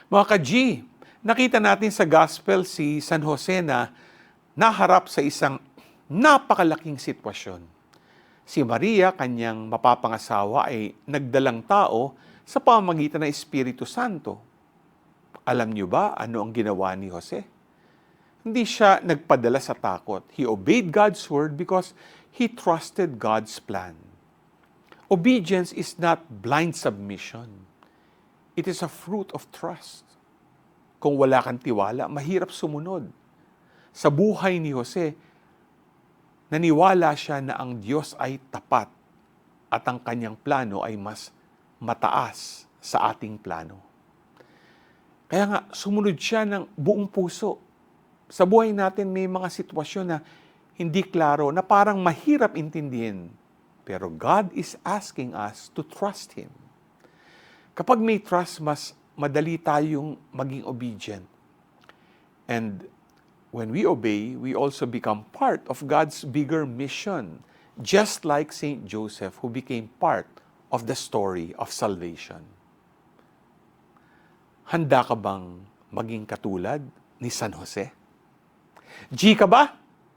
Mga ka-G, nakita natin sa gospel si San Jose na naharap sa isang napakalaking sitwasyon. Si Maria, kanyang mapapangasawa, ay nagdalang tao sa pamamagitan ng Espiritu Santo. Alam niyo ba ano ang ginawa ni Jose? Hindi siya nagpadala sa takot. He obeyed God's word because he trusted God's plan. Obedience is not blind submission. It is a fruit of trust. Kung wala kang tiwala, mahirap sumunod. Sa buhay ni Jose, naniwala siya na ang Diyos ay tapat at ang kanyang plano ay mas mataas sa ating plano. Kaya nga, sumunod siya ng buong puso. Sa buhay natin, may mga sitwasyon na hindi klaro, na parang mahirap intindihin. Pero God is asking us to trust Him. Kapag may trust, mas madali tayong maging obedient. And when we obey, we also become part of God's bigger mission, just like Saint Joseph, who became part of the story of salvation. Handa ka bang maging katulad ni San Jose? G ka ba?